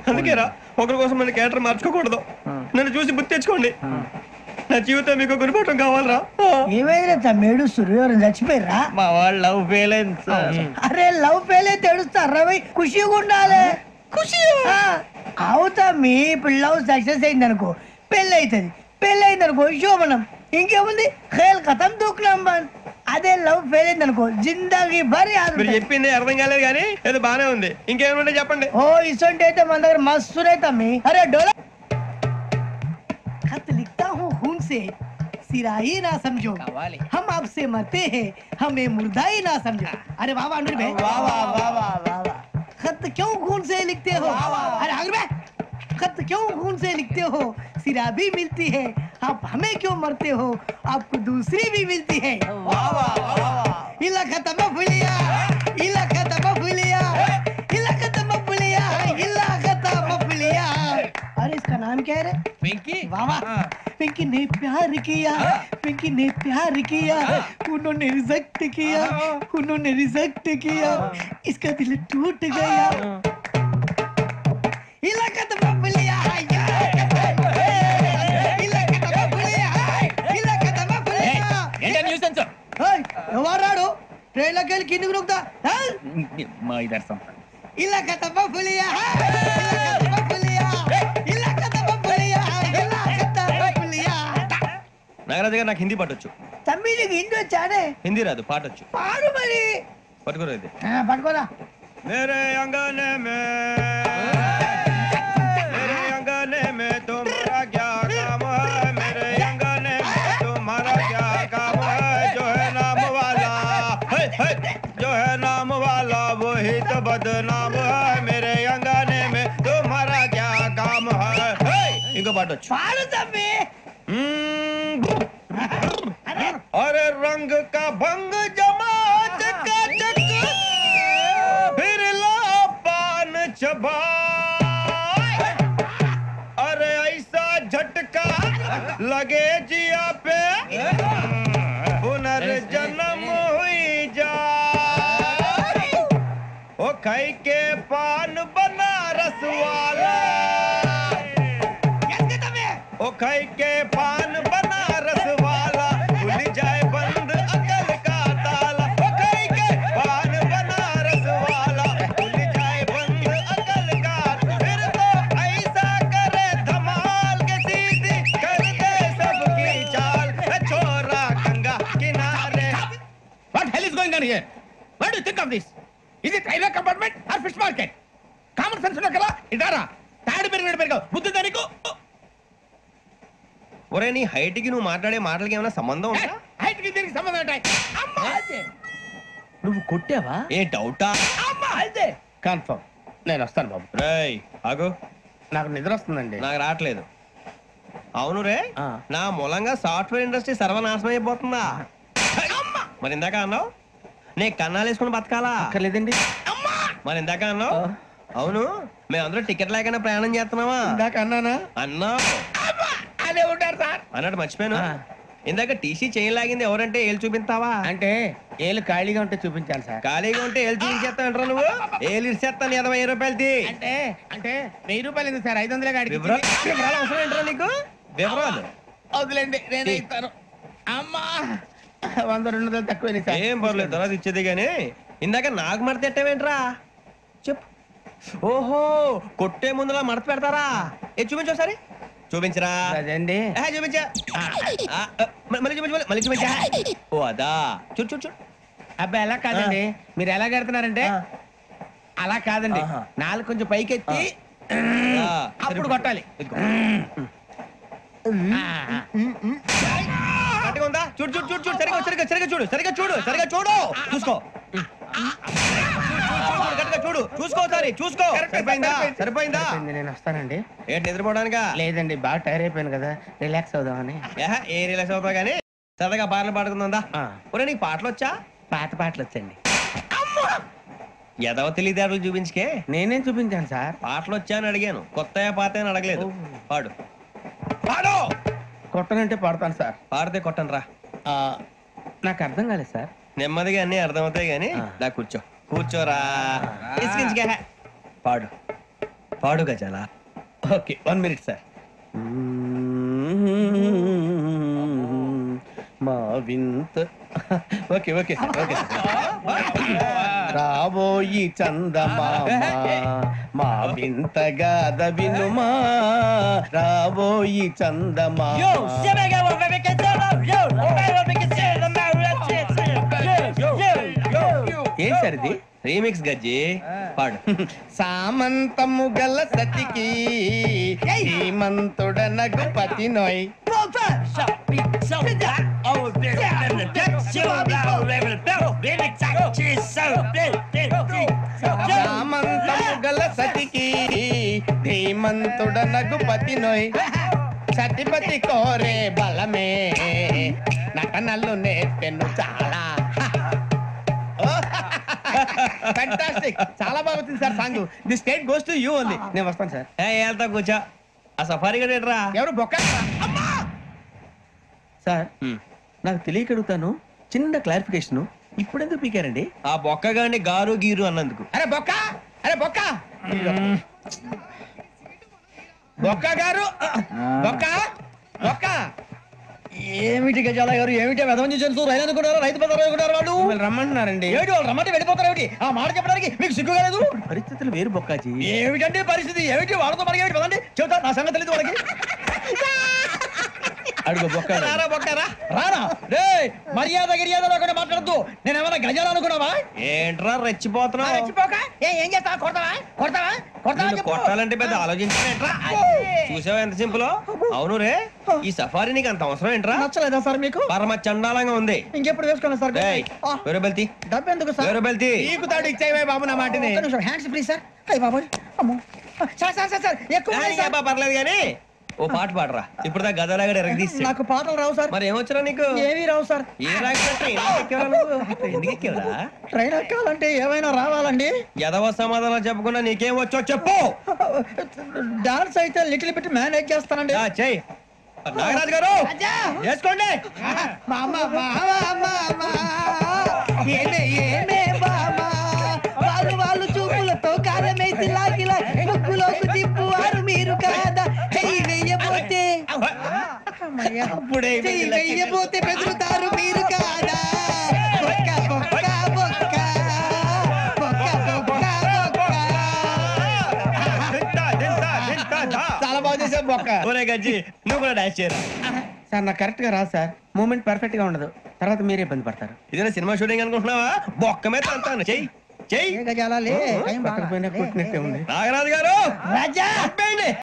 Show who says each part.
Speaker 1: అందుకేరా ఒకరి కోసం మన క్యారెక్టర్ మార్చుకోకూడదు. నన్ను చూసి గుర్తు తెచ్చుకోండి. నా జీవితం మీకు గురిపటం కావాలరా.
Speaker 2: ఏమైనా తమ్మేడు సూర్యవరం చచ్చిపోయిరా?
Speaker 1: మా వాళ్ళు లవ్ ఫెయిల్ అయింది సార్.
Speaker 2: అరే లవ్ ఫెయిల్ అయితే ఏడుస్తారా? ఖుషిగా ఉండాలి. ఖుషి అవుతా. మీ ఇప్పుడు లవ్ సక్సెస్ అయింది అనుకో పెళ్ళి అవుతుంది. పెళ్ళి అయింది అనుకో శోభనం. ఇంకేముంది ఖేల్ కథం దూకునాం బాన్. అదే లవ్ ఫెయిల్ అయింది అనుకో జిందాగీ భారీ.
Speaker 1: మీరు చెప్పింది అర్థం కాలేదు కానీ ఏదో బానే ఉంది. ఇంకేమైనా చెప్పండి.
Speaker 2: ఓ ఇసొంటి అయితే మన దగ్గర మస్తునే తమ్మి. అరే డోలా खत लिखता हूँ खून से सिराही ना समझो हम आपसे मरते हैं हमें मुर्दा ही ना समझो. अरे वाह वाह भाई वाह वाह वाह वाह वाह वाह. खत क्यों खून से लिखते हो? अरे आगे भाई खत क्यों खून से लिखते हो? सिरा भी मिलती है आप हमें क्यों मरते हो? आपको दूसरी भी मिलती है. वाह वाह वाह. इला खत्म फुलिया इला खत्म फुलिया इला खत्म फुलिया इला खत्म फुलिया. अरे इसका नाम क्या है रे?
Speaker 3: पिंकी.
Speaker 2: वाह वाह. पिंकी ने प्यार किया. पिंकी ने प्यार किया. उन्होंने रिजेक्ट किया. उन्होंने रिजेक्ट किया. इसका दिल टूट गया. इलाका तो बबलिया है. इलाका तो बबलिया है. इलाका तो बबलिया.
Speaker 3: ఏంటా న్యూసెన్స్?
Speaker 2: ఏయ్ ఎవరు రాడు? ట్రైన్ లోకి వెళ్ళి కిందికి నొక్కుతా.
Speaker 3: మా ఇదర్సం.
Speaker 2: ఇలాకా तो बबलिया है. इलाका तो बबलिया. इलाका तो बबलिया. इलाका तो बबलिया.
Speaker 1: నాగరాజు గారు నాకు హిందీ పాటొచ్చు.
Speaker 2: తమ్మి నీకు హిందీ వచ్చానే?
Speaker 1: హిందీ రాదు, పాటొచ్చు.
Speaker 2: పాడు మరి.
Speaker 1: పట్టుకోరా ఇది.
Speaker 2: పట్టుకోరా.
Speaker 1: मेरे अंगने में तुम्हारा क्या काम है? मेरे अंगने में तुम्हारा क्या काम है? जो है नाम वाला जो है नाम वाला वही तो बदनाम है. मेरे अंगने में तुम्हारा क्या काम है? इनको पाटो
Speaker 2: पाड़ो तम्मी.
Speaker 1: अरे रंग का भंग जमा चकाचक फिर ला पान चबा. अरे ऐसा झटका लगे जिया पे पुनर्जन्म हुई जा. ओ खाई के पान बनारस वाला. ओ खाई के पान बनारस वाला खुल जाए बंद अकल का ताला. ओ खाई के पान बनारस वाला खुल जाए बंद अकल का. फिर तो ऐसा करे धमाल के सीधी कर दे सबकी चाल. छोरा गंगा किनारे.
Speaker 3: What hell is going on here? What do you think of this? Is it railway compartment or fish market? Common sense ఉన్నా కదా ఇదారా. తాడు పెరిగావు బుద్ధి దానికి.
Speaker 1: ఒరే నీ హైట్ కి నువ్వు మాట్లాడే మాటలకి ఏమైనా సంబంధం ఉందా?
Speaker 3: హైట్ కి దీనికి సంబంధం ఉంటాయి. అమ్మా అదే నువ్వు కొట్టావా?
Speaker 1: ఏ డౌటా?
Speaker 3: అమ్మా అదే కన్ఫర్మ్. నేను వస్తాను బాబు.
Speaker 1: రేయ్ ఆగు.
Speaker 3: నాకు నిద్ర వస్తుందండి.
Speaker 1: నాకు రావట్లేదు. అవును రే, నా మూలంగా సాఫ్ట్వేర్ ఇండస్ట్రీ సర్వనాశనం అయిపోతుందా? మరి ఇందాక అన్నావు నే కన్నాలు వేసుకుని బతకాలా?
Speaker 3: అక్కర్లేదండి.
Speaker 1: మరి ఇందాక అన్నావు అవును మేమందరూ టికెట్ లేకుండా ప్రయాణం చేస్తున్నావా?
Speaker 3: ఇందాక అన్నానా?
Speaker 1: అన్నావు.
Speaker 3: అదే ఉంటారు సార్.
Speaker 1: అన్నట్టు మర్చిపోయాను. ఇందాక టీసీ చేయి లాగింది ఎవరంటే ఏళ్ళు చూపిస్తావా?
Speaker 3: అంటే ఏళ్ళు ఖాళీగా ఉంటే చూపించాలి సార్.
Speaker 1: ఖాళీగా ఉంటే ఏళ్ళు చూపించేస్తానంటారా నువ్వు? ఏళ్ళు ఇచ్చేస్తాను 20 రూపాయలది.
Speaker 3: అంటే అంటే 1000 రూపాయలు ఎందుకు సార్? 500 గాడికి
Speaker 1: వివరాలు అవసరం ఏంట్రా నీకు? వివరాలు
Speaker 3: వదిలేండి, నేనే ఇస్తాను. అమ్మా 100-200 తక్కువ సార్.
Speaker 1: ఏం పర్లేదు తర్వాత ఇచ్చేది గానీ ఇందాక నాకు మడత ఎట్టవేంట్రా చెప్పు. ఓహో కొట్టే ముందులా మడత పెడతారా? ఏ చూపించు ఒకసారి. చూపించరా?
Speaker 3: అదండి
Speaker 1: చూపించా. మళ్ళీ చూపించు మళ్ళీ చూపించా. ఓ అదా చూడు చూడు చూడు.
Speaker 3: అబ్బాయి ఎలా కాదండి, మీరు ఎలా కడుతున్నారంటే అలా కాదండి. నాలుగు కొంచెం పైకెత్తి అప్పుడు కొట్టాలి.
Speaker 1: కరెక్ట్గా ఉందా? చూడు చూడు చూడు చూడు సరిగా సరిగా సరిగా చూడు సరిగా చూడు సరిగా చూడు చూసుకో. చూడు చూసుకో సరే చూసుకో. సరిపోయిందా? సరిపోయిందా?
Speaker 3: నేను వస్తానండి.
Speaker 1: ఏంటి నిద్రపోవడానికా?
Speaker 3: లేదండి బాగా టైర్ అయిపోయాను కదా, రిలాక్స్ అవుదామని.
Speaker 1: ఏ రిలాక్స్ అవుతావు కానీ సరదాగా పాటలు పాడుకుందా? ఒరే నీకు పాటలు వచ్చా?
Speaker 3: పాత పాటలు వచ్చండి.
Speaker 1: ఎదవ తెలివితేటలు చూపించుకే.
Speaker 3: నేనేం చూపించాను సార్?
Speaker 1: పాటలు వచ్చా అని అడిగాను, కొత్త పాత అని అడగలేదు. పాడు పాడు.
Speaker 3: కొట్టనంటే పడతాను సార్.
Speaker 1: పాడితే కొట్టను రా.
Speaker 3: నాకు అర్థం కాలేదు సార్.
Speaker 1: నెమ్మదిగా అన్ని అర్థమవుతాయి గానీ నాకు కూర్చో. కూర్చోరా. పాడు. పాడు గజాల.
Speaker 3: Okay 1 minute sir. మా వింత ఓకే ఓకే సార్ ఓకే రాబోయి చందమామ మా వింత గాథ వినుమా రాబోయి చందమామ. ఏం సార్ ఇది?
Speaker 1: రీమిక్స్ గజ్జి పాడు.
Speaker 3: సామంతము గల సతికి శ్రీమంతుడనగు పతి నోయ్. సామంతము గల సతికి ధీమంతుడనగు పతి నోయ్. సతిపతి కోరే బలమే నటనలు నేర్పెను చాలా. ఫ్యాంటాస్టిక్, చాలా బాగా వచ్చింది sir song. The state goes to you only. నేను వస్తాను సార్.
Speaker 1: వెళ్తా కూర్చో. ఆ సఫారీ గడేట్రా
Speaker 3: ఎవరు బొక్క సార్? నాకు తెలియక అడుగుతాను, చిన్న క్లారిఫికేషన్. ఇప్పుడు ఎందుకు పీకారండి?
Speaker 1: ఆ బొక్కగాని గారు గీరు అన్నందుకు.
Speaker 3: అరే బొక్క, అరే బొక్క, బొక్క గారు, బొక్క బొక్క.
Speaker 4: ఏమిటి గజాల గారు, ఏమిటి వెదవం చేసి రైలు అనుకున్నారు, రైతు బజార్ అనుకున్నారు వాళ్ళు.
Speaker 3: మిమ్మల్ని రమ్మంటున్నారండి.
Speaker 4: ఏమిటి వాళ్ళు రమ్మంటే వెళ్ళిపోతారు ఏమిటి? ఆ మాట చెప్పడానికి మీకు సిగ్గుగా లేదు?
Speaker 3: పరిస్థితులు వేరు బొక్కాజీ.
Speaker 4: ఏమిటండి పరిస్థితి? ఏమిటి వాళ్ళతో మనకి ఏమిటి పదండి చెబుతా, నా సంగతి తెలియదు వాళ్ళకి.
Speaker 3: అడుగు బొక్క.
Speaker 1: రారా బొక్కరా.
Speaker 4: రానా రే, మర్యాద గిర్యాద లేకుండా మాట్లాడద్దు. నేను ఏమైనా గజాలు అనుకున్నావా?
Speaker 1: ఏంట్రా రెచ్చిపోతున్నావు?
Speaker 4: ఏం చేస్తావా? కొడతావా కొడతావా కొడతావా
Speaker 1: నిన్ను
Speaker 4: చెప్పు.
Speaker 1: కొట్టాలంటే పెద్ద ఆలోచించా. చూసావా ఎంత సింపుల్? అవును రే, ఈ సఫారీ నీకు అంత అవసరం ఏంట్రా?
Speaker 4: నచ్చలేదా సార్ మీకు?
Speaker 1: పరమ చండాలంగా ఉంది.
Speaker 4: ఇంకెప్పుడు వేసుకోండి సార్.
Speaker 1: ఏయ్, వేరే బెల్తి,
Speaker 4: డబ్బు ఎందుకు సార్?
Speaker 1: వేరే బెల్తి.
Speaker 3: నీకు తాడు ఇచ్చేవే బాబు నా మాటని.
Speaker 4: ఒక్క నిమిషం, హ్యాండ్స్ ఫ్రీ సార్. అయ్య బాబోయ్, అమ్మో. సార్ సార్ సార్ సార్ ఎక్కువ ఉన్నాయి సార్.
Speaker 1: అబ్బా, పర్లేదు కానీ ఓ పాట పాడరా. ఇప్పుడు దా గదలాగడ ఎరగదీసి.
Speaker 4: నాకు పాటలు రావు సార్.
Speaker 1: మరి ఏమొచ్చరా నీకు?
Speaker 4: ఏమీ రావు సార్.
Speaker 1: ఏ రాకపోతే ఎందుకు ఎక్కేవరా?
Speaker 4: ట్రైన్ ఎక్కాలంటే ఏమైనా రావాలండి.
Speaker 1: ఎదవ సమాధానం చెప్పకుండా నీకేం వచ్చో చెప్పు.
Speaker 4: డాన్స్ అయితే లిటిల్ బిట్ మేనేజ్ చేస్తానండి.
Speaker 1: చెయ్యి. నాగరాజు గారు చేసుకోండి.
Speaker 2: మామ మామ మామ ఏమే ఏమే మామ వాళ్ళు వాళ్ళు చూపులతో కారమేసి లాగిలా ముక్కులోకి తిప్పువారు మీరు కాదా. చెయ్యి వెయ్యబోతే
Speaker 3: అప్పుడే
Speaker 2: చెయ్యి వెయ్యబోతే బెదురుతారు మీరు కాదా. బొక్క బొక్క బొక్క బొక్క బొక్క బొక్క.
Speaker 3: చాలా బాగా చేసావు బొక్క.
Speaker 1: ఒరే గజ్జి, నువ్వు కూడా డాన్స్ చేయరా.
Speaker 3: సార్ నాకు కరెక్ట్ గా రాదు సార్. మూమెంట్ పర్ఫెక్ట్ గా ఉండదు, తర్వాత మీరే ఇబ్బంది పడతారు.
Speaker 1: ఇదేనా సినిమా షూటింగ్ అనుకుంటున్నావా? బొక్క మీద అంతాను. చెయ్యి చెయ్యి.
Speaker 4: ఏ గజాలా లే, టైం బాగా.
Speaker 3: పక్కన పోయినా కొట్టినట్టే ఉంది.
Speaker 1: నాగరాజు గారు
Speaker 2: రాజా
Speaker 1: అబ్బే